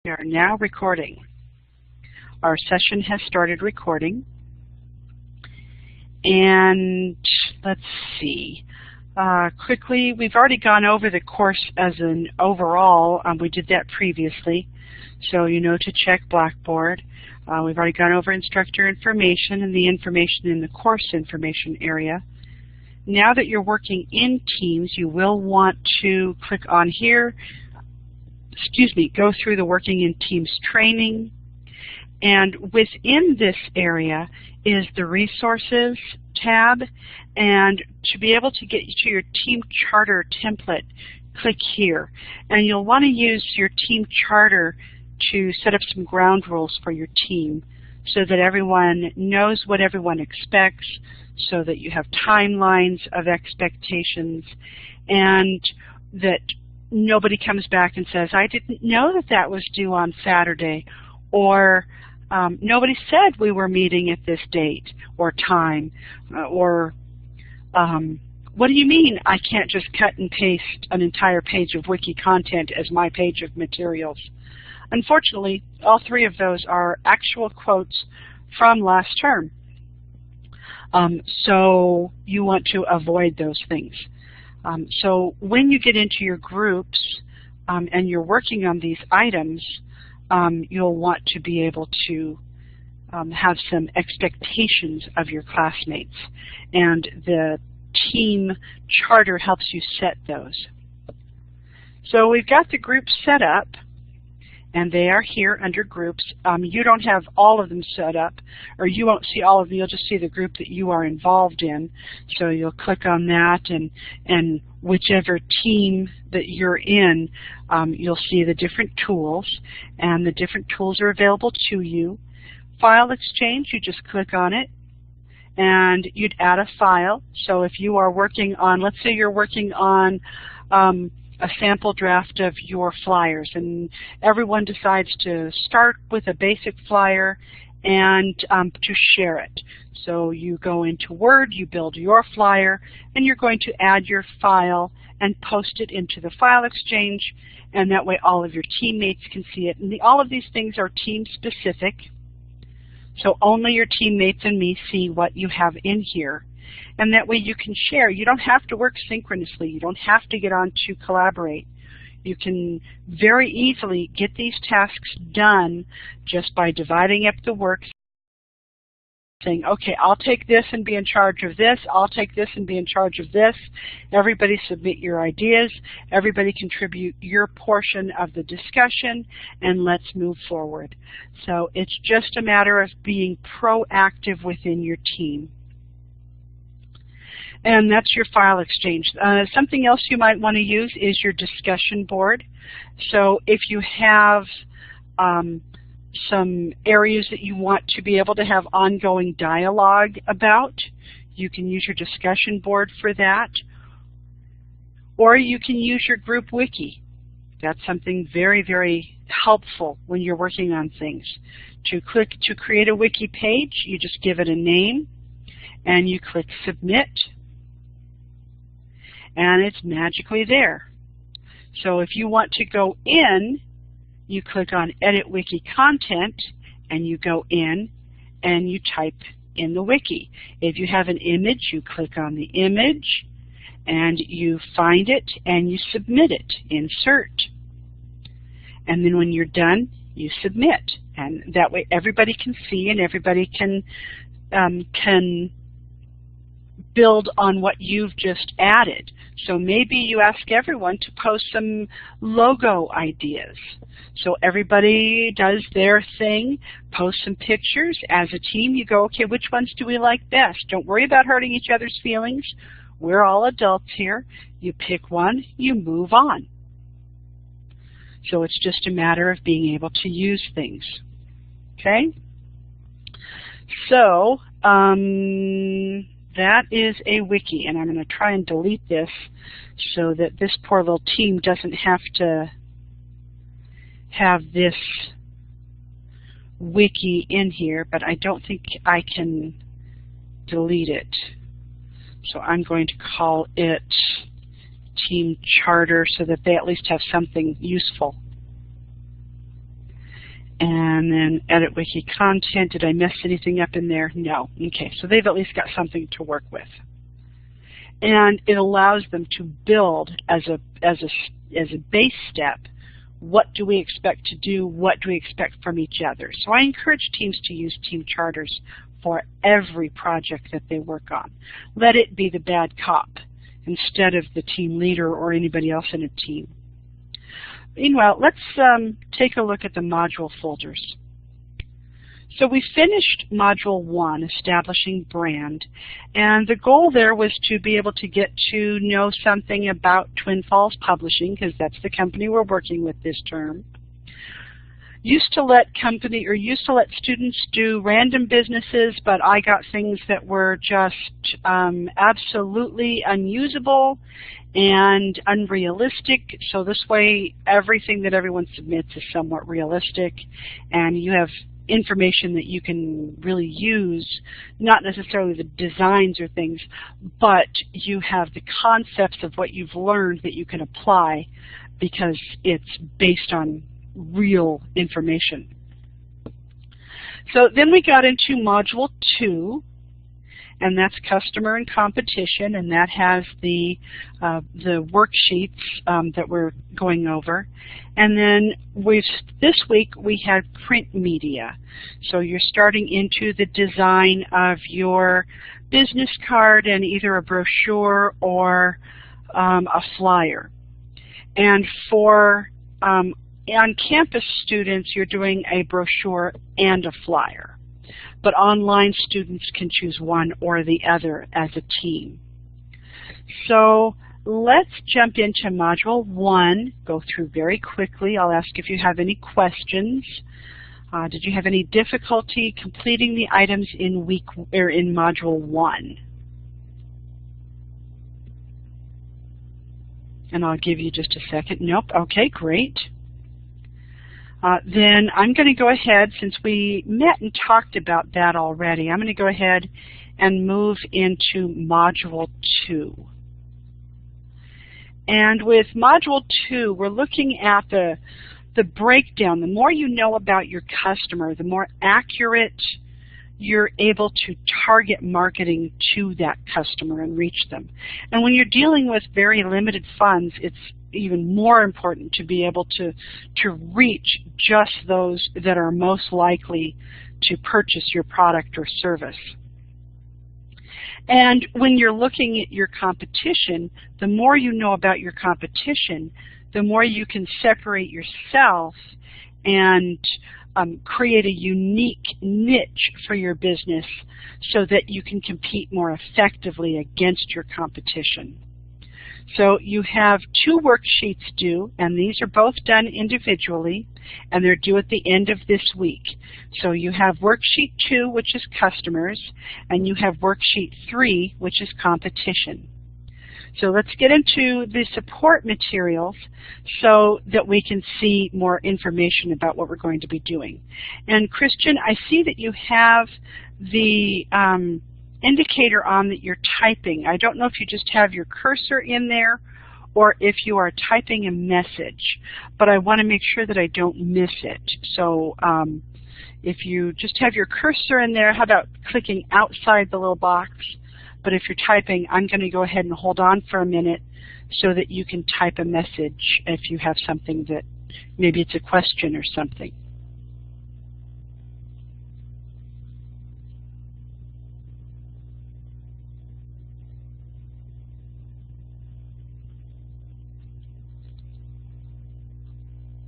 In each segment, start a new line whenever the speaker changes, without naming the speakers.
We are now recording. Our session has started recording. And let's see. Quickly, we've already gone over the course as an overall. We did that previously, so you know to check Blackboard. We've already gone over instructor information and the information in the course information area. Now that you're working in Teams, you will want to click on here. Go through the Working in Teams training, and within this area is the Resources tab, and to be able to get to your Team Charter template, click here. And you'll want to use your Team Charter to set up some ground rules for your team so that everyone knows what everyone expects, so that you have timelines of expectations, and that nobody comes back and says, I didn't know that that was due on Saturday, or nobody said we were meeting at this date or time, or what do you mean I can't just cut and paste an entire page of wiki content as my page of materials? Unfortunately, all three of those are actual quotes from last term. So you want to avoid those things. So when you get into your groups and you're working on these items, you'll want to be able to have some expectations of your classmates, and the Team Charter helps you set those. So we've got the groups set up, and they are here under groups. You don't have all of them set up, or you won't see all of them. You'll just see the group that you are involved in. So you'll click on that, and whichever team that you're in, you'll see the different tools, and the different tools are available to you. File Exchange, you just click on it, and you'd add a file. So if you are working on, let's say you're working on a sample draft of your flyers, and everyone decides to start with a basic flyer and to share it. So you go into Word, you build your flyer, and you're going to add your file and post it into the File Exchange, and that way all of your teammates can see it. And all of these things are team specific, so only your teammates and me see what you have in here. And that way you can share. You don't have to work synchronously. You don't have to get on to collaborate. You can very easily get these tasks done just by dividing up the work, saying, okay, I'll take this and be in charge of this. I'll take this and be in charge of this. Everybody submit your ideas. Everybody contribute your portion of the discussion, and let's move forward. So it's just a matter of being proactive within your team. And that's your File Exchange. Something else you might want to use is your discussion board. So if you have some areas that you want to be able to have ongoing dialogue about, you can use your discussion board for that. Or you can use your group wiki. That's something very, very helpful when you're working on things. To create a wiki page, you just give it a name, and you click Submit, and it's magically there. So if you want to go in, you click on Edit Wiki Content, and you go in and you type in the wiki. If you have an image, you click on the image, and you find it, and you submit it, Insert. And then when you're done, you submit. And that way everybody can see, and everybody can build on what you've just added. So maybe you ask everyone to post some logo ideas. So everybody does their thing, post some pictures. As a team, you go, okay, which ones do we like best? Don't worry about hurting each other's feelings. We're all adults here. You pick one, you move on. So it's just a matter of being able to use things. Okay? So, that is a wiki, and I'm going to try and delete this so that this poor little team doesn't have to have this wiki in here, but I don't think I can delete it. So I'm going to call it Team Charter so that they at least have something useful. And then edit wiki content. Did I mess anything up in there? No. Okay, so they've at least got something to work with. And it allows them to build as a base step, what do we expect to do, what do we expect from each other. So I encourage teams to use team charters for every project that they work on. Let it be the bad cop instead of the team leader or anybody else in a team. Meanwhile, let's take a look at the module folders. So we finished Module 1, Establishing Brand, and the goal there was to be able to get to know something about Twin Falls Publishing, because that's the company we're working with this term. Used to let students do random businesses, but I got things that were just absolutely unusable and unrealistic. So this way, everything that everyone submits is somewhat realistic, and you have information that you can really use, not necessarily the designs or things, but you have the concepts of what you've learned that you can apply because it's based on real information. So then we got into Module 2, and that's Customer and Competition, and that has the worksheets that we're going over. And then this week we had print media. So you're starting into the design of your business card and either a brochure or a flyer. And for on-campus students, you're doing a brochure and a flyer. But online students can choose one or the other as a team. So let's jump into Module 1, go through very quickly. I'll ask if you have any questions. Did you have any difficulty completing the items in Module 1? And I'll give you just a second. Nope. Okay, great. Then I'm going to go ahead, since we met and talked about that already, I'm going to go ahead and move into Module 2. And with Module 2, we're looking at the breakdown. The more you know about your customer, the more accurate you're able to target marketing to that customer and reach them. And when you're dealing with very limited funds, it's even more important to be able to reach just those that are most likely to purchase your product or service. And when you're looking at your competition, the more you know about your competition, the more you can separate yourself and create a unique niche for your business so that you can compete more effectively against your competition. So you have 2 worksheets due, and these are both done individually, and they're due at the end of this week. So you have Worksheet 2, which is Customers, and you have Worksheet 3, which is Competition. So let's get into the support materials so that we can see more information about what we're going to be doing. And Christian, I see that you have the indicator on that you're typing. I don't know if you just have your cursor in there or if you are typing a message, but I want to make sure that I don't miss it. So if you just have your cursor in there, how about clicking outside the little box? But if you're typing, I'm going to go ahead and hold on for a minute so that you can type a message if you have something that, maybe it's a question or something.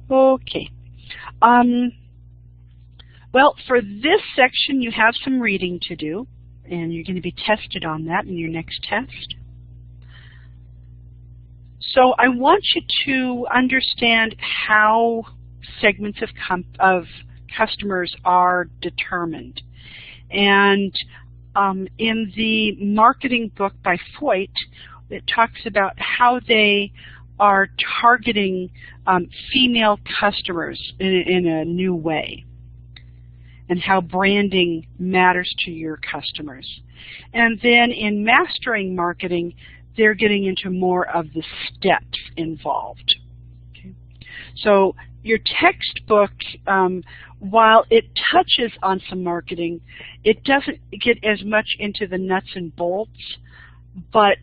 Okay. Well, for this section, you have some reading to do, and you're going to be tested on that in your next test. So I want you to understand how segments of customers are determined. And in the marketing book by Foyt, it talks about how they are targeting female customers in a new way, and how branding matters to your customers. And then in Mastering Marketing, they're getting into more of the steps involved. Okay. So your textbook, while it touches on some marketing, it doesn't get as much into the nuts and bolts, but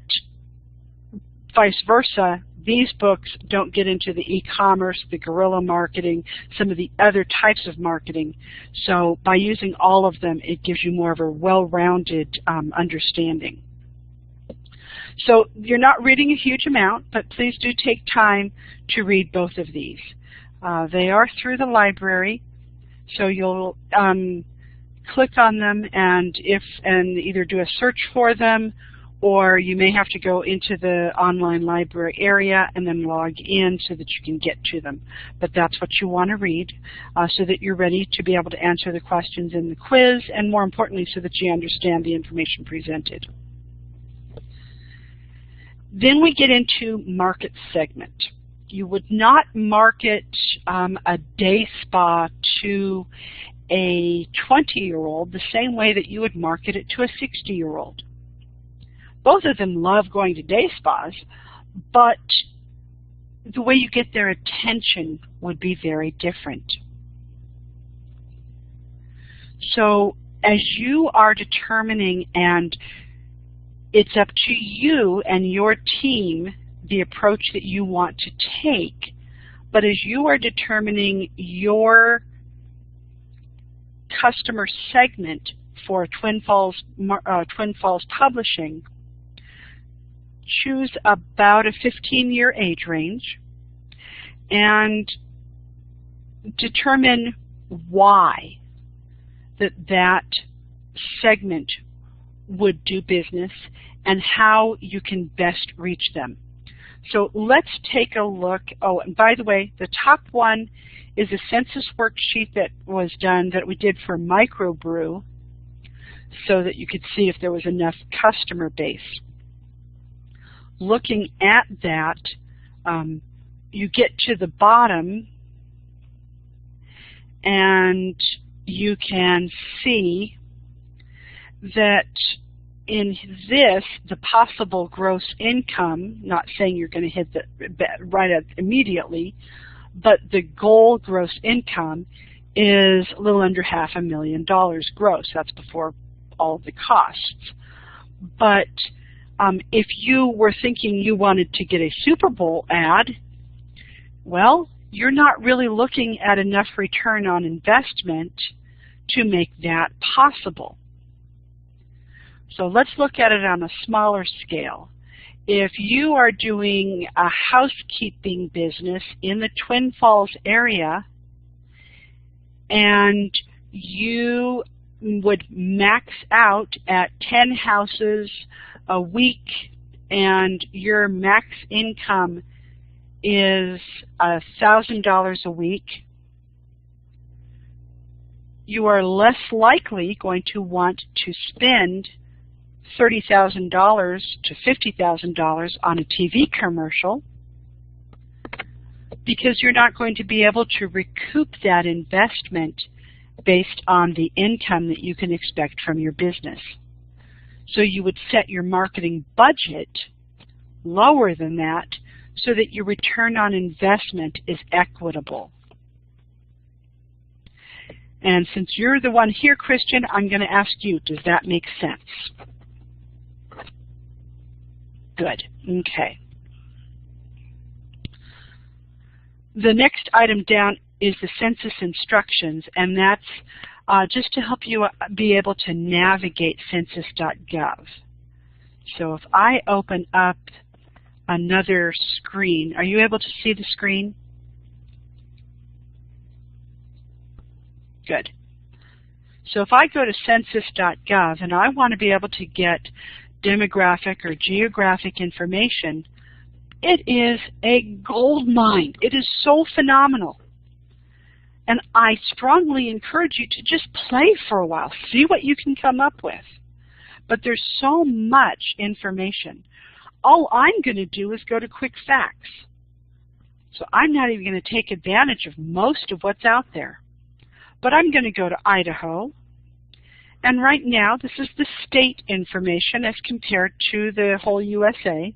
vice versa, these books don't get into the e-commerce, the guerrilla marketing, some of the other types of marketing. So by using all of them, it gives you more of a well-rounded understanding. So you're not reading a huge amount, but please do take time to read both of these. They are through the library, so you'll click on them and either do a search for them, or you may have to go into the online library area and then log in so that you can get to them. But that's what you want to read so that you're ready to be able to answer the questions in the quiz, and more importantly, so that you understand the information presented. Then we get into market segment. You would not market a day spa to a 20-year-old the same way that you would market it to a 60-year-old. Both of them love going to day spas, but the way you get their attention would be very different. So as you are determining, and it's up to you and your team the approach that you want to take, but as you are determining your customer segment for Twin Falls Publishing, choose about a 15-year age range and determine why that segment would do business and how you can best reach them. So let's take a look. Oh, and by the way, the top one is a census worksheet that was done that we did for Microbrew so that you could see if there was enough customer base. Looking at that, you get to the bottom and you can see that in this, the possible gross income, not saying you're going to hit that right at immediately, but the goal gross income is a little under $500,000 gross. That's before all of the costs. But if you were thinking you wanted to get a Super Bowl ad, well, you're not really looking at enough return on investment to make that possible. So let's look at it on a smaller scale. If you are doing a housekeeping business in the Twin Falls area and you would max out at 10 houses a week and your max income is $1,000 a week, you are less likely going to want to spend $30,000 to $50,000 on a TV commercial, because you're not going to be able to recoup that investment based on the income that you can expect from your business. So you would set your marketing budget lower than that so that your return on investment is equitable. And since you're the one here, Christian, I'm going to ask you, does that make sense? Good. Okay. The next item down is the census instructions, and that's just to help you be able to navigate census.gov. So if I open up another screen, are you able to see the screen? Good. So if I go to census.gov and I want to be able to get demographic or geographic information, it is a gold mine. It is so phenomenal. And I strongly encourage you to just play for a while. See what you can come up with. But there's so much information. All I'm going to do is go to Quick Facts. So I'm not even going to take advantage of most of what's out there. But I'm going to go to Idaho. And right now, this is the state information as compared to the whole USA.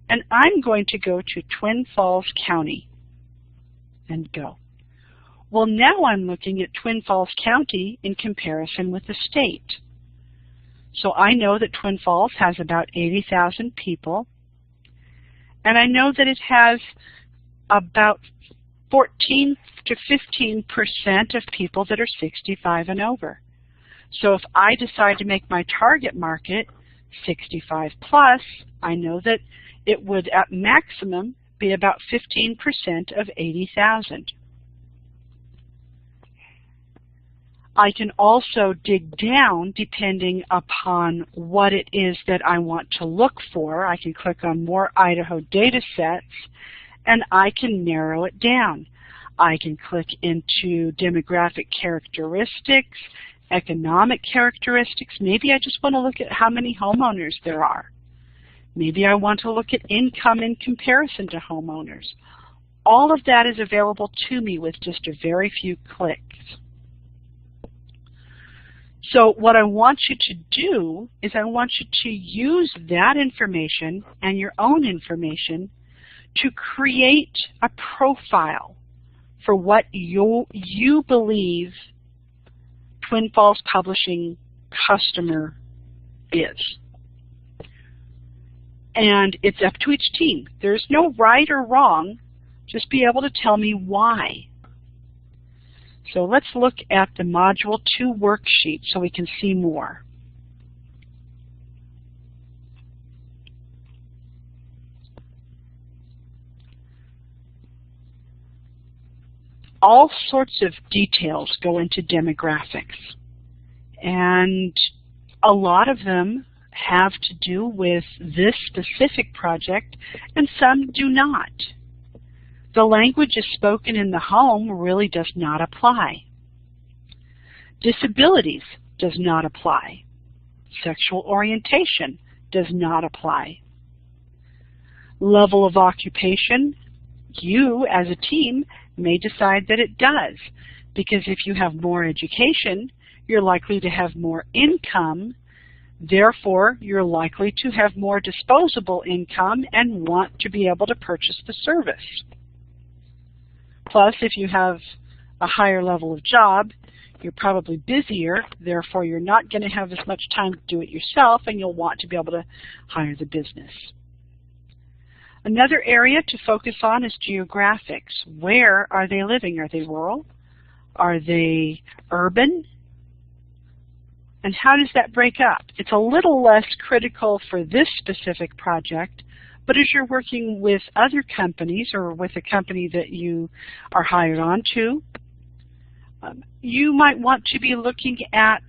And I'm going to go to Twin Falls County and go. Well, now I'm looking at Twin Falls County in comparison with the state. So I know that Twin Falls has about 80,000 people, and I know that it has about 14 to 15% of people that are 65 and over. So if I decide to make my target market 65 plus, I know that it would at maximum be about 15% of 80,000. I can also dig down depending upon what it is that I want to look for. I can click on More Idaho Data Sets, and I can narrow it down. I can click into demographic characteristics, economic characteristics. Maybe I just want to look at how many homeowners there are. Maybe I want to look at income in comparison to homeowners. All of that is available to me with just a very few clicks. So what I want you to do is I want you to use that information and your own information to create a profile for what you believe Twin Falls Publishing customer is. And it's up to each team. There's no right or wrong. Just be able to tell me why. So let's look at the Module 2 worksheet so we can see more. All sorts of details go into demographics, and a lot of them have to do with this specific project, and some do not. The language is spoken in the home really does not apply. Disabilities does not apply. Sexual orientation does not apply. Level of occupation, you as a team may decide that it does, because if you have more education, you're likely to have more income. Therefore, you're likely to have more disposable income and want to be able to purchase the service. Plus, if you have a higher level of job, you're probably busier, therefore you're not going to have as much time to do it yourself, and you'll want to be able to hire the business. Another area to focus on is geographics. Where are they living? Are they rural? Are they urban? And how does that break up? It's a little less critical for this specific project, but as you're working with other companies or with a company that you are hired on to, you might want to be looking at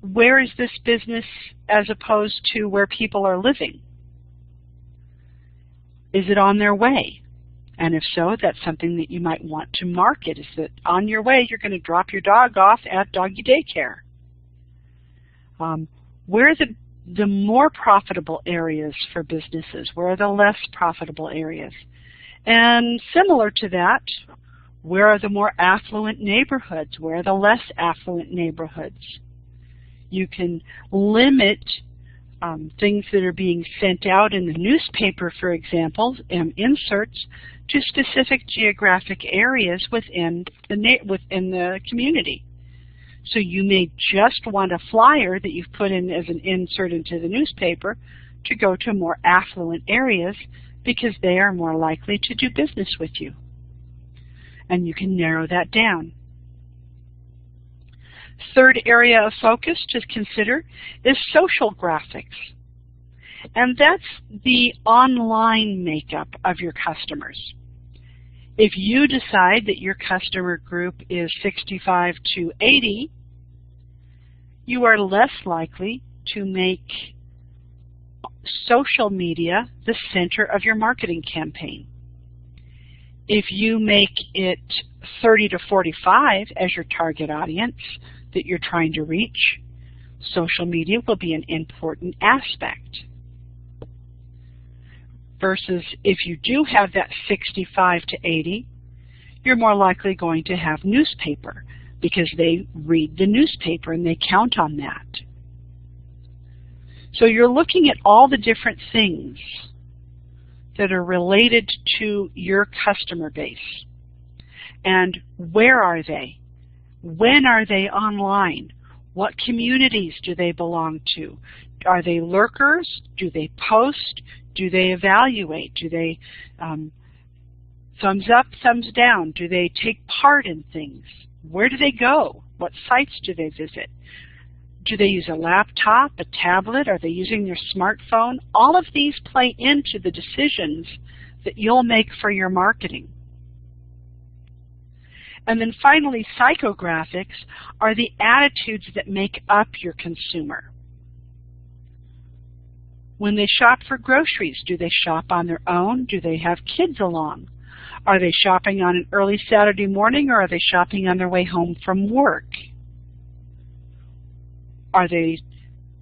where is this business as opposed to where people are living. Is it on their way? And if so, that's something that you might want to market, is that on your way you're going to drop your dog off at doggy daycare. Where are the more profitable areas for businesses? Where are the less profitable areas? And similar to that, where are the more affluent neighborhoods? Where are the less affluent neighborhoods? You can limit things that are being sent out in the newspaper, for example, inserts to specific geographic areas within the community. So you may just want a flyer that you've put in as an insert into the newspaper to go to more affluent areas because they are more likely to do business with you. And you can narrow that down. Third area of focus to consider is social graphics. And that's the online makeup of your customers. If you decide that your customer group is 65 to 80, you are less likely to make social media the center of your marketing campaign. If you make it 30 to 45 as your target audience that you're trying to reach, social media will be an important aspect. Versus if you do have that 65 to 80, you're more likely going to have newspaper because they read the newspaper and they count on that. So you're looking at all the different things that are related to your customer base. And where are they? When are they online? What communities do they belong to? Are they lurkers? Do they post? Do they evaluate? Do they thumbs up, thumbs down? Do they take part in things? Where do they go? What sites do they visit? Do they use a laptop, a tablet? Are they using their smartphone? All of these play into the decisions that you'll make for your marketing. And then finally, psychographics are the attitudes that make up your consumer. When they shop for groceries, do they shop on their own? Do they have kids along? Are they shopping on an early Saturday morning, or are they shopping on their way home from work? Are they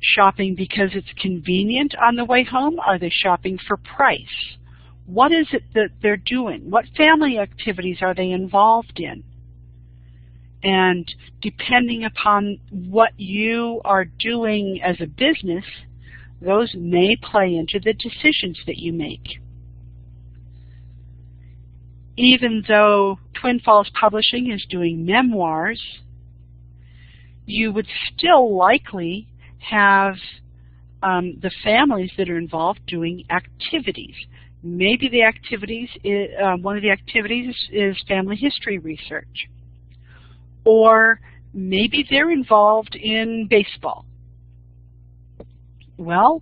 shopping because it's convenient on the way home? Are they shopping for price? What is it that they're doing? What family activities are they involved in? And depending upon what you are doing as a business, those may play into the decisions that you make. Even though Twin Falls Publishing is doing memoirs, you would still likely have the families that are involved doing activities. Maybe the activities, one of the activities is family history research. Or maybe they're involved in baseball. Well,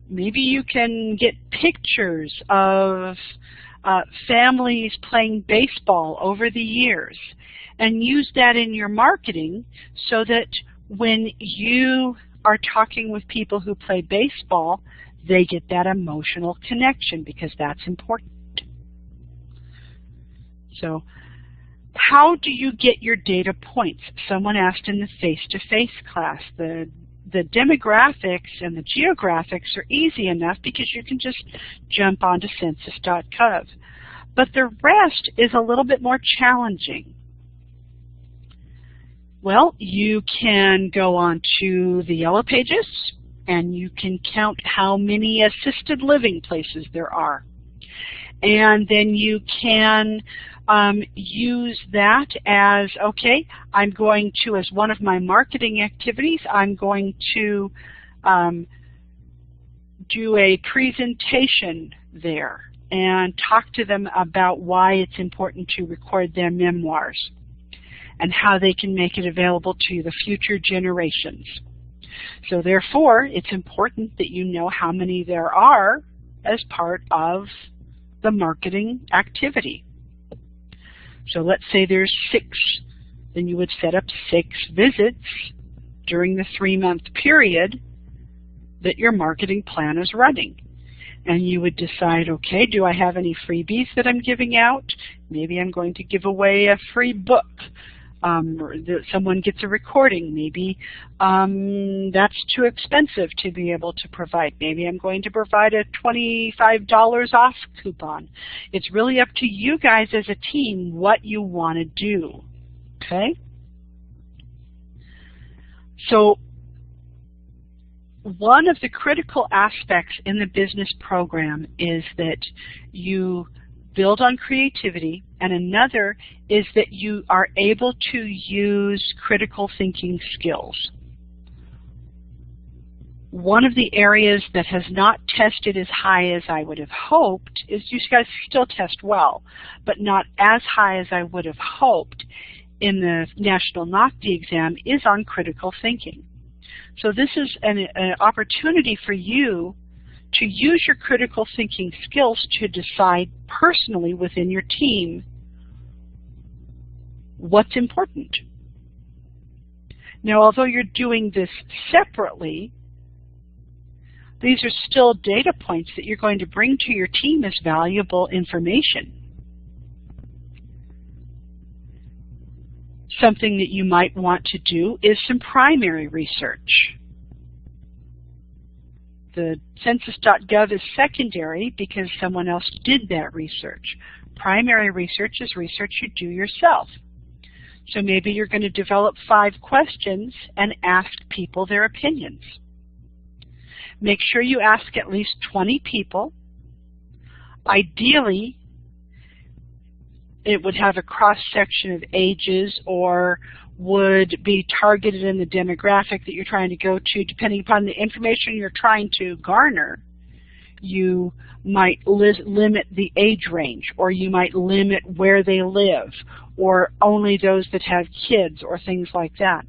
maybe you can get pictures of families playing baseball over the years and use that in your marketing so that when you are talking with people who play baseball, they get that emotional connection, because that's important. So, how do you get your data points? Someone asked in the face-to-face class. The demographics and the geographics are easy enough because you can just jump onto census.gov. But the rest is a little bit more challenging. Well, you can go on to the Yellow Pages and you can count how many assisted living places there are. And then you can use that as, okay, I'm going to, as one of my marketing activities, I'm going to do a presentation there and talk to them about why it's important to record their memoirs and how they can make it available to the future generations. So therefore, it's important that you know how many there are as part of the marketing activity. So let's say there's 6, then you would set up 6 visits during the 3-month period that your marketing plan is running. And you would decide, okay, do I have any freebies that I'm giving out? Maybe I'm going to give away a free book. Or someone gets a recording. Maybe that's too expensive to be able to provide. Maybe I'm going to provide a $25 off coupon. It's really up to you guys as a team what you want to do. Okay? So one of the critical aspects in the business program is that you build on creativity, and another is that you are able to use critical thinking skills. One of the areas that has not tested as high as I would have hoped is, you guys still test well, but not as high as I would have hoped in the National NOCTI exam, is on critical thinking. So this is an opportunity for you to use your critical thinking skills to decide personally within your team what's important. Now, although you're doing this separately, these are still data points that you're going to bring to your team as valuable information. Something that you might want to do is some primary research. The census.gov is secondary because someone else did that research. Primary research is research you do yourself. So maybe you're going to develop 5 questions and ask people their opinions. Make sure you ask at least 20 people. Ideally, it would have a cross-section of ages or would be targeted in the demographic that you're trying to go to. Depending upon the information you're trying to garner, you might limit the age range, or you might limit where they live, or only those that have kids, or things like that.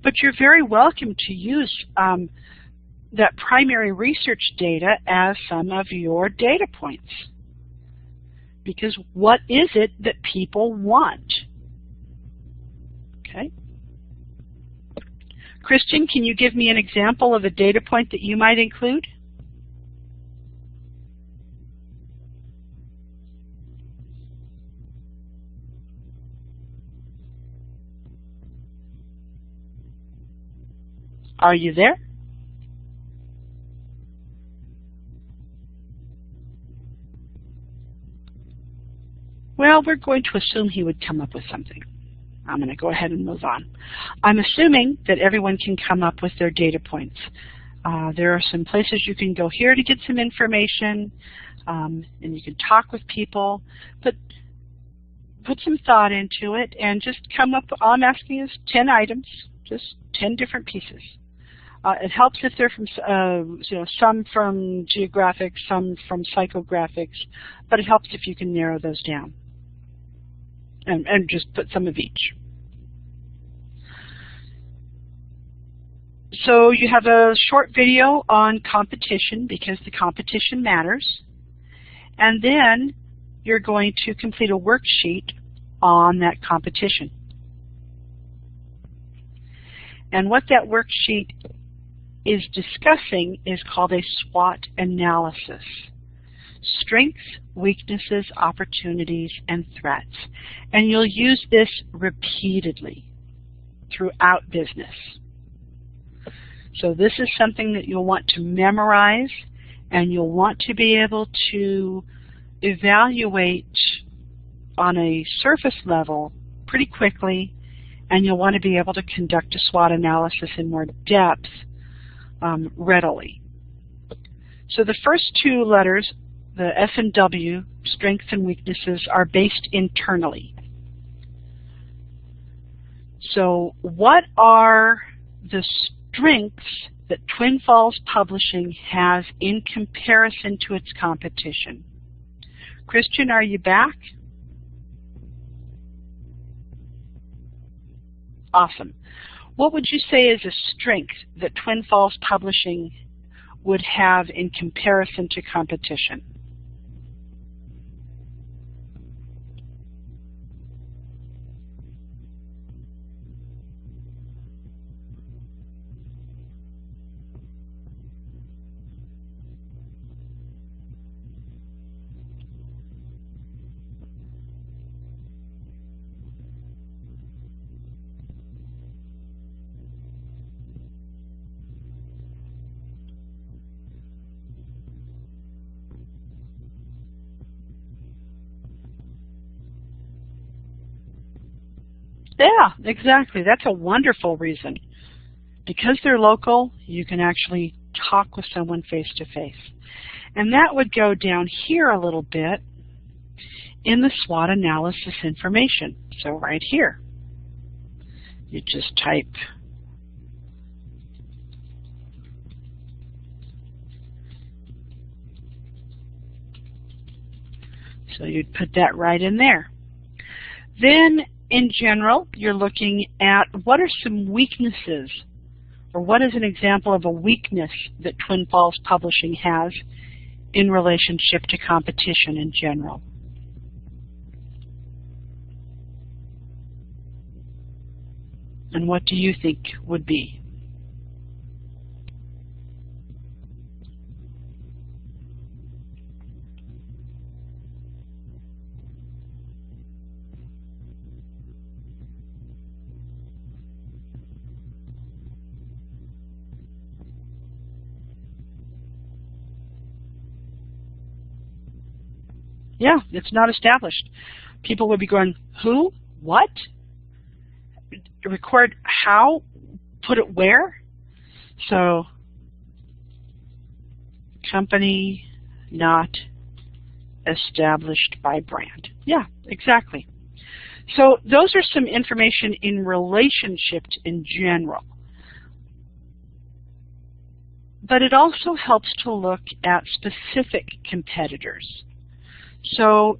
But you're very welcome to use that primary research data as some of your data points. Because what is it that people want? Okay. Christian, can you give me an example of a data point that you might include? Are you there? Well, we're going to assume he would come up with something. I'm going to go ahead and move on. I'm assuming that everyone can come up with their data points. There are some places you can go here to get some information, and you can talk with people, but put some thought into it and just come up. All I'm asking is 10 items, just 10 different pieces. It helps if they're from, some from geographics, some from psychographics, but it helps if you can narrow those down and just put some of each. So you have a short video on competition because the competition matters, and then you're going to complete a worksheet on that competition. And what that worksheet is discussing is called a SWOT analysis. Strengths, weaknesses, opportunities, and threats. And you'll use this repeatedly throughout business. So this is something that you'll want to memorize, and you'll want to be able to evaluate on a surface level pretty quickly, and you'll want to be able to conduct a SWOT analysis in more depth readily. So the first two letters, the F and W, strengths and weaknesses, are based internally. So what are the strengths that Twin Falls Publishing has in comparison to its competition? Christian, are you back? Awesome. What would you say is a strength that Twin Falls Publishing would have in comparison to competition? Yeah, exactly. That's a wonderful reason. Because they're local, you can actually talk with someone face to face. And that would go down here a little bit in the SWOT analysis information. So right here, you just type so you'd put that right in there. Then in general, you're looking at what are some weaknesses, or what is an example of a weakness that Twin Falls Publishing has in relationship to competition in general. And what do you think would be? Yeah, it's not established. People would be going, who? What? Record how? Put it where? So, company not established by brand. Yeah, exactly. So those are some information in relationships in general. But it also helps to look at specific competitors. So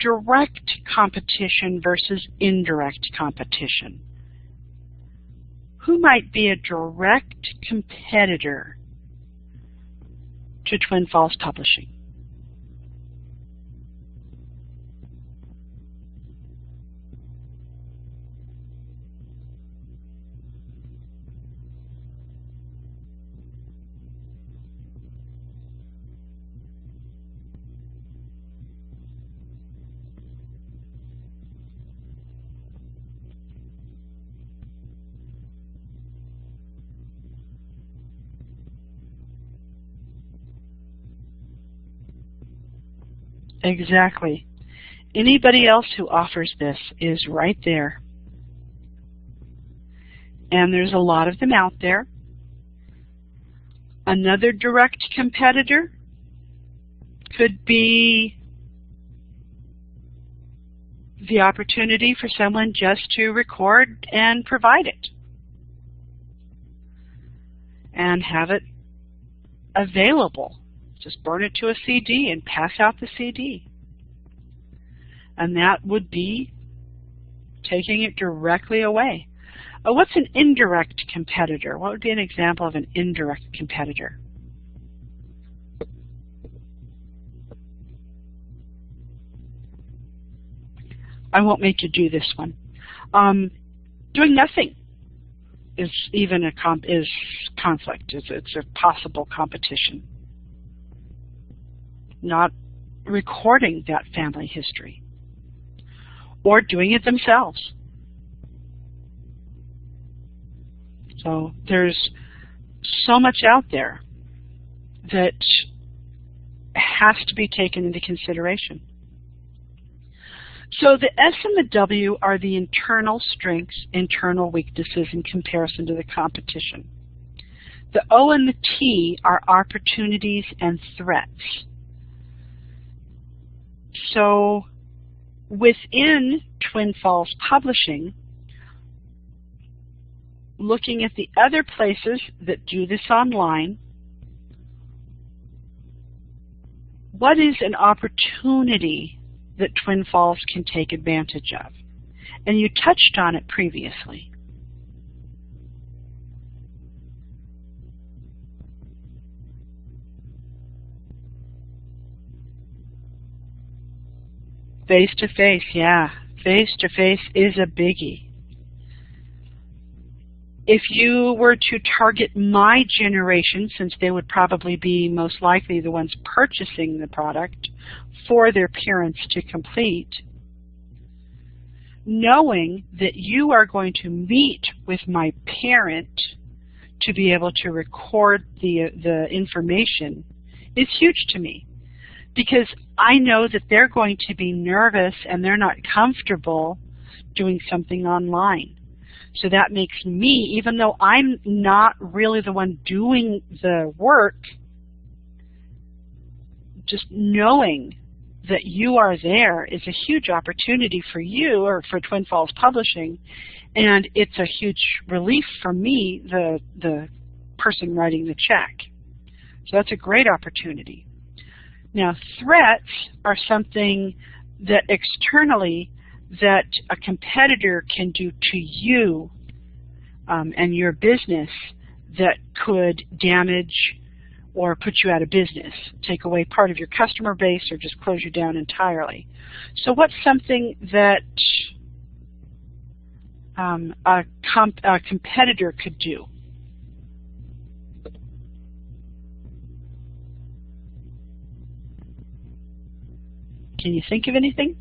direct competition versus indirect competition. Who might be a direct competitor to Twin Falls Publishing? Exactly. Anybody else who offers this is right there. And there's a lot of them out there. Another direct competitor could be the opportunity for someone just to record and provide it and have it available. Just burn it to a CD and pass out the CD. And that would be taking it directly away. What's an indirect competitor? What would be an example of an indirect competitor? I won't make you do this one. Doing nothing is even a conflict. It's a possible competition. Not recording that family history or doing it themselves. So there's so much out there that has to be taken into consideration. So the S and the W are the internal strengths, internal weaknesses in comparison to the competition. The O and the T are opportunities and threats. So within Twin Falls Publishing, looking at the other places that do this online, what is an opportunity that Twin Falls can take advantage of? And you touched on it previously. Face-to-face, yeah. Face-to-face is a biggie. If you were to target my generation, since they would probably be most likely the ones purchasing the product for their parents to complete, knowing that you are going to meet with my parent to be able to record the information is huge to me, because I know that they're going to be nervous and they're not comfortable doing something online. So that makes me, even though I'm not really the one doing the work, just knowing that you are there is a huge opportunity for you or for Twin Falls Publishing, and it's a huge relief for me, the person writing the check. So that's a great opportunity. Now, threats are something that externally that a competitor can do to you and your business that could damage or put you out of business, take away part of your customer base, or just close you down entirely. So what's something that a competitor could do? Can you think of anything?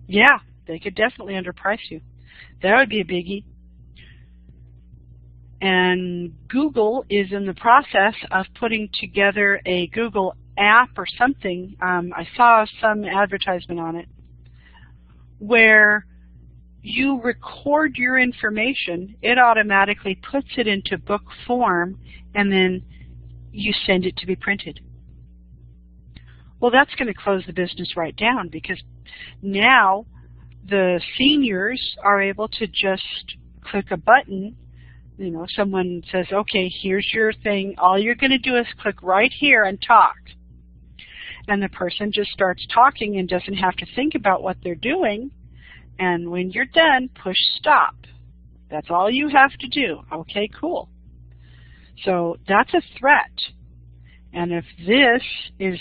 Yeah, they could definitely underprice you. That would be a biggie. And Google is in the process of putting together a Google app or something. I saw some advertisement on it where you record your information, it automatically puts it into book form, and then you send it to be printed. Well, that's going to close the business right down, because now the seniors are able to just click a button. You know, someone says, okay, here's your thing. All you're going to do is click right here and talk. And the person just starts talking and doesn't have to think about what they're doing. And when you're done, push stop. That's all you have to do. Okay, cool. So that's a threat. And if this is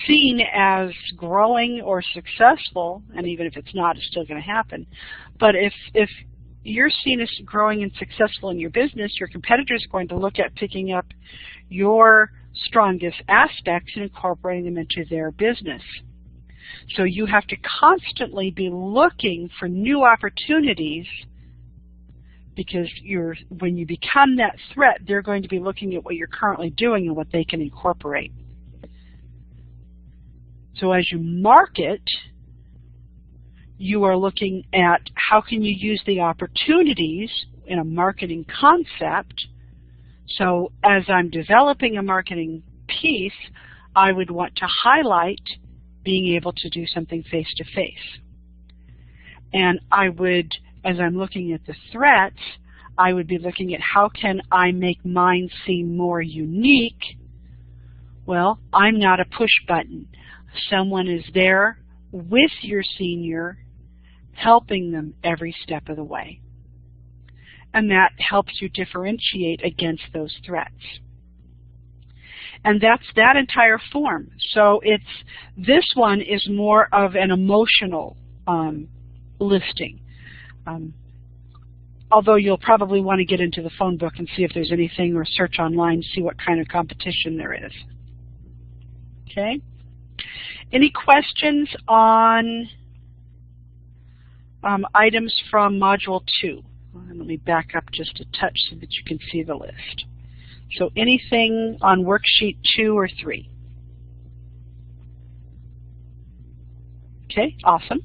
seen as growing or successful, and even if it's not, it's still going to happen. But if you're seen as growing and successful in your business, your competitor is going to look at picking up your strongest aspects and incorporating them into their business. So you have to constantly be looking for new opportunities, because when you become that threat, they're going to be looking at what you're currently doing and what they can incorporate. So as you market, you are looking at how can you use the opportunities in a marketing concept. So as I'm developing a marketing piece, I would want to highlight being able to do something face-to-face. And I would, as I'm looking at the threats, I would be looking at how can I make mine seem more unique. Well, I'm not a push button. Someone is there with your senior, helping them every step of the way. And that helps you differentiate against those threats. And that's that entire form. So this one is more of an emotional listing. Although you'll probably want to get into the phone book and see if there's anything, or search online to see what kind of competition there is. Okay? Any questions on items from Module 2? Let me back up just a touch so that you can see the list. So anything on Worksheet 2 or 3? Okay, awesome.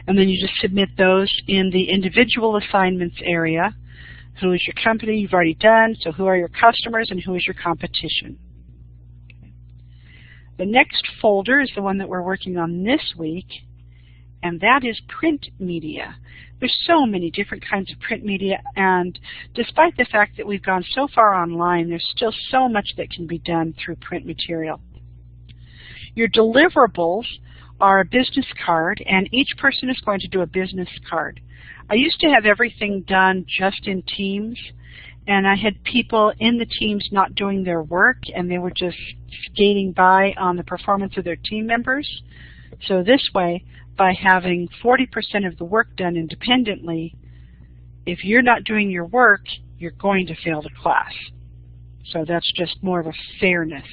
And then you just submit those in the individual assignments area. Who is your company? You've already done. So who are your customers and who is your competition? Okay. The next folder is the one that we're working on this week, and that is print media. There's so many different kinds of print media, and despite the fact that we've gone so far online, there's still so much that can be done through print material. Your deliverables are a business card, and each person is going to do a business card. I used to have everything done just in Teams, and I had people in the teams not doing their work, and they were just skating by on the performance of their team members. So this way, by having 40% of the work done independently, if you're not doing your work, you're going to fail the class. So that's just more of a fairness.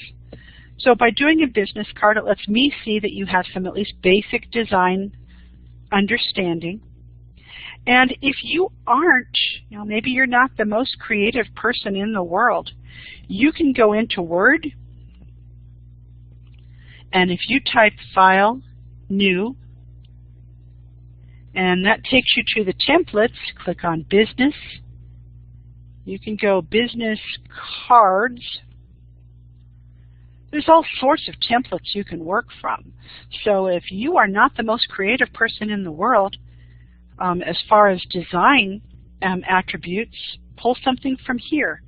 So by doing a business card, it lets me see that you have some at least basic design understanding. And if you aren't, maybe you're not the most creative person in the world, you can go into Word, and if you type File, New, and that takes you to the templates, click on Business. You can go Business Cards. There's all sorts of templates you can work from. So if you are not the most creative person in the world, as far as design attributes, pull something from here.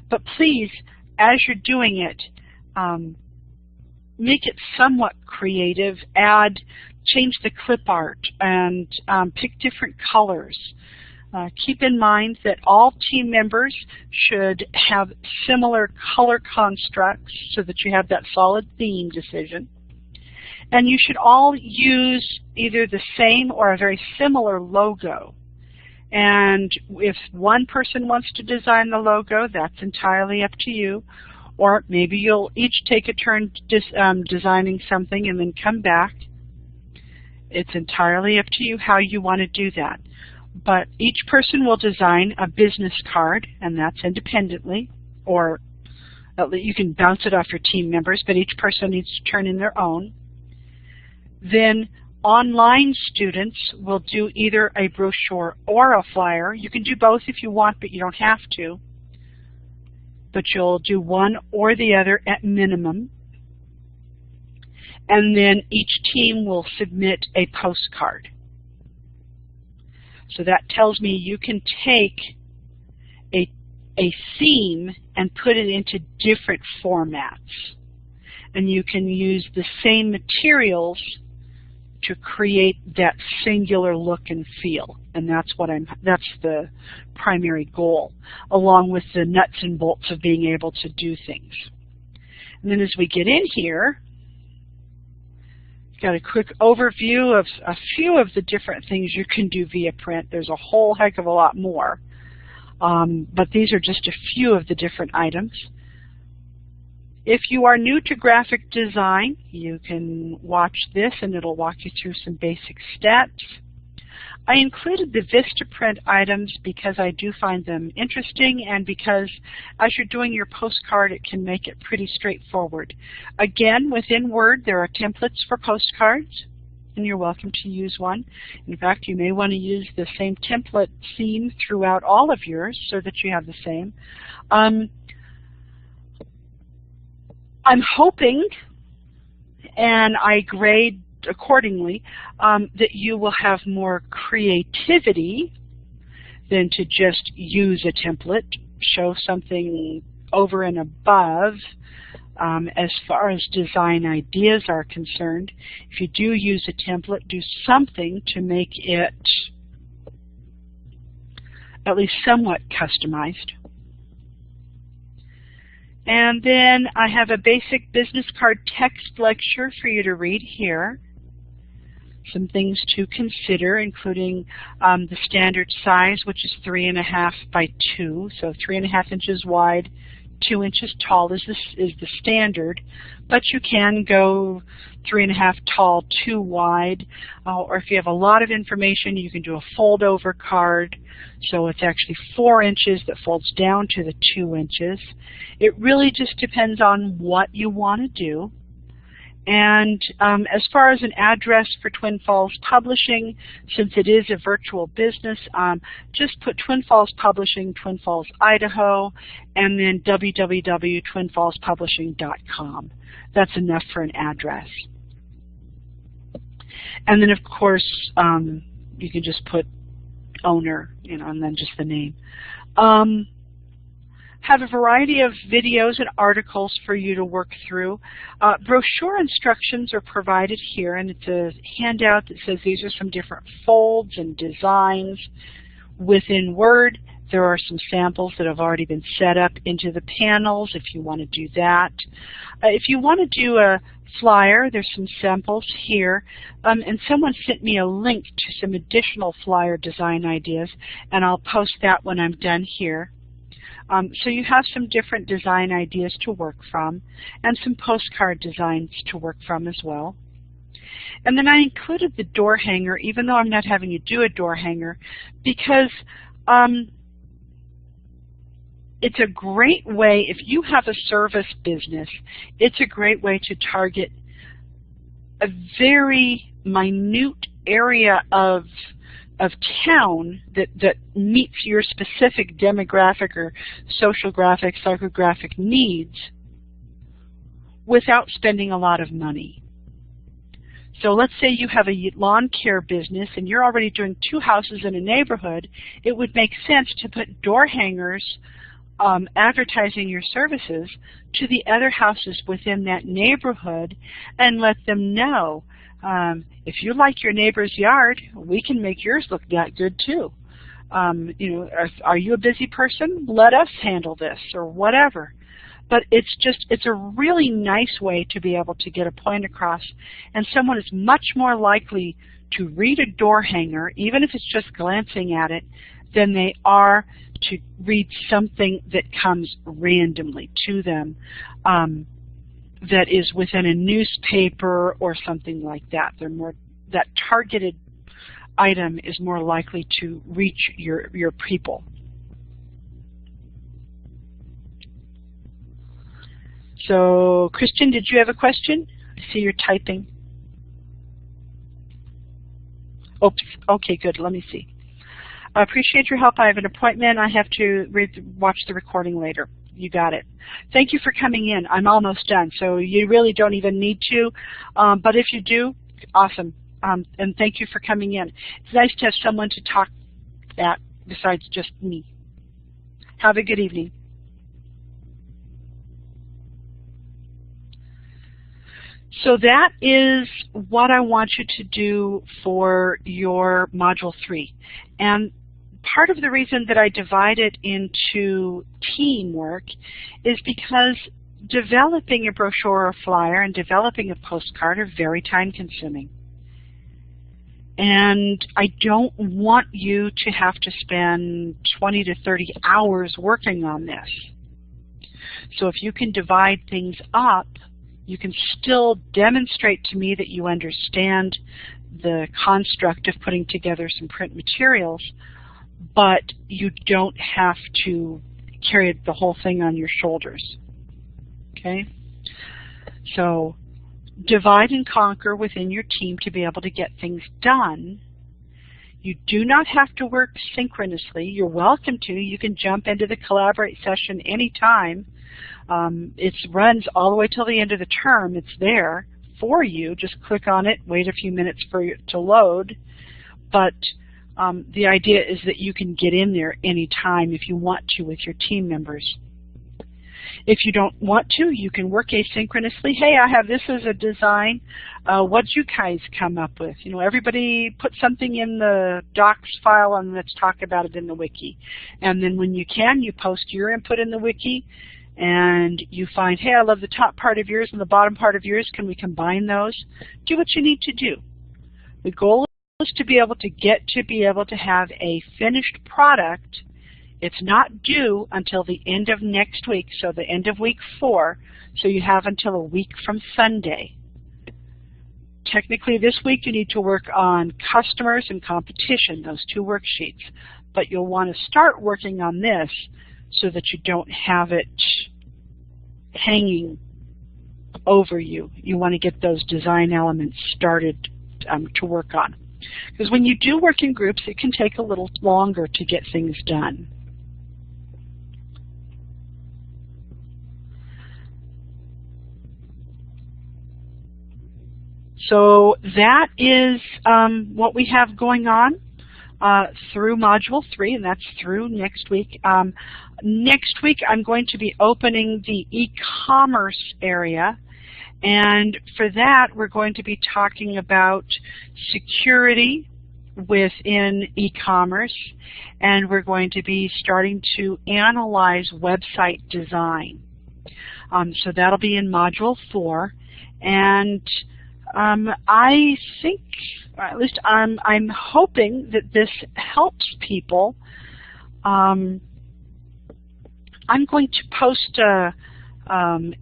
But please, as you're doing it, make it somewhat creative. Change the clip art, and pick different colors. Keep in mind that all team members should have similar color constructs so that you have that solid theme decision. And you should all use either the same or a very similar logo. And if one person wants to design the logo, that's entirely up to you. Or maybe you'll each take a turn designing something and then come back. It's entirely up to you how you want to do that. But each person will design a business card, and that's independently, or you can bounce it off your team members, but each person needs to turn in their own. Then Online students will do either a brochure or a flyer. You can do both if you want, but you don't have to. But you'll do one or the other at minimum. And then each team will submit a postcard. So that tells me you can take a theme and put it into different formats. And you can use the same materials to create that singular look and feel. And that's the primary goal, along with the nuts and bolts of being able to do things. And then as we get in here, got a quick overview of a few of the different things you can do via print. There's a whole heck of a lot more. But these are just a few of the different items. If you are new to graphic design, you can watch this and it'll walk you through some basic steps. I included the Vistaprint items because I do find them interesting, and because as you're doing your postcard, it can make it pretty straightforward. Again, within Word, there are templates for postcards, and you're welcome to use one. In fact, you may want to use the same template theme throughout all of yours so that you have the same. I'm hoping, and I grade accordingly, that you will have more creativity than to just use a template, show something over and above as far as design ideas are concerned. If you do use a template, do something to make it at least somewhat customized. And then I have a basic business card text lecture for you to read here. Some things to consider, including the standard size, which is 3.5 by 2, so 3.5 inches wide, 2 inches tall is the standard, but you can go 3.5 tall, 2 wide, or if you have a lot of information, you can do a fold-over card, so it's actually 4 inches that folds down to the 2 inches. It really just depends on what you want to do. And as far as an address for Twin Falls Publishing, since it is a virtual business, just put Twin Falls Publishing, Twin Falls, Idaho, and then www.twinfallspublishing.com. That's enough for an address. And then, of course, you can just put owner, and then just the name. Have a variety of videos and articles for you to work through. Brochure instructions are provided here, and it's a handout that says these are some different folds and designs. Within Word, there are some samples that have already been set up into the panels if you want to do that. If you want to do a flyer, there's some samples here, and someone sent me a link to some additional flyer design ideas, and I'll post that when I'm done here. So you have some different design ideas to work from, and some postcard designs to work from as well. And then I included the door hanger, even though I'm not having you do a door hanger, because it's a great way, if you have a service business, it's a great way to target a very minute area of town that meets your specific demographic or social graphic, psychographic needs without spending a lot of money. So let's say you have a lawn care business and you're already doing 2 houses in a neighborhood. It would make sense to put door hangers advertising your services to the other houses within that neighborhood and let them know, if you like your neighbor's yard, we can make yours look that good too. Are you a busy person? Let us handle this, or whatever. But it's a really nice way to be able to get a point across, and someone is much more likely to read a door hanger, even if it's just glancing at it, than they are to read something that comes randomly to them. That is within a newspaper or something like that. That targeted item is more likely to reach your people. So, Christian, did you have a question? I see you're typing. Oops. Okay, good. Let me see. I appreciate your help. I have an appointment. I have to watch the recording later. You got it. Thank you for coming in. I'm almost done, so you really don't even need to. But if you do, awesome. And thank you for coming in. It's nice to have someone to talk at besides just me. Have a good evening. So that is what I want you to do for your Module 3. And part of the reason that I divide it into teamwork is because developing a brochure or flyer and developing a postcard are very time-consuming. And I don't want you to have to spend 20 to 30 hours working on this. So if you can divide things up, you can still demonstrate to me that you understand the construct of putting together some print materials, but you don't have to carry the whole thing on your shoulders. Okay? So divide and conquer within your team to be able to get things done. You do not have to work synchronously. You're welcome to. You can jump into the Collaborate session anytime. It runs all the way till the end of the term. It's there for you. Just click on it, wait a few minutes for it to load. But the idea is that you can get in there anytime if you want to with your team members. If you don't want to, you can work asynchronously. Hey, I have this as a design. What'd you guys come up with? You know, everybody put something in the docs file and let's talk about it in the wiki. And then when you can, you post your input in the wiki and you find, hey, I love the top part of yours and the bottom part of yours. Can we combine those? Do what you need to do. The goal is to be able to have a finished product. It's not due until the end of next week, so the end of week 4, so you have until a week from Sunday. Technically this week you need to work on customers and competition, those 2 worksheets, but you'll want to start working on this so that you don't have it hanging over you. You want to get those design elements started to work on. Because when you do work in groups, it can take a little longer to get things done. So that is what we have going on through Module 3, and that's through next week. Next week I'm going to be opening the e-commerce area, and for that we're going to be talking about security within e-commerce, and we're going to be starting to analyze website design. So that'll be in Module 4, and I think, or at least I'm hoping that this helps people. I'm going to post a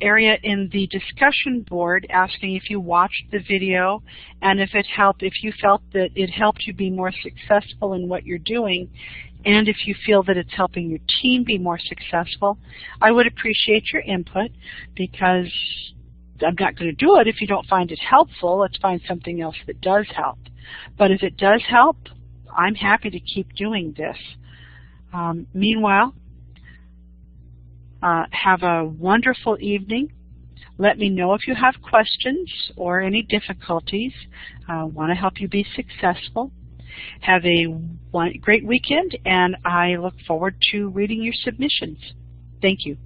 area in the discussion board asking if you watched the video and if you felt that it helped you be more successful in what you're doing, and if you feel that it's helping your team be more successful. I would appreciate your input, because I'm not going to do it if you don't find it helpful. Let's find something else that does help. But if it does help, I'm happy to keep doing this. Meanwhile, have a wonderful evening. Let me know if you have questions or any difficulties. I want to help you be successful. Have a great weekend, and I look forward to reading your submissions. Thank you.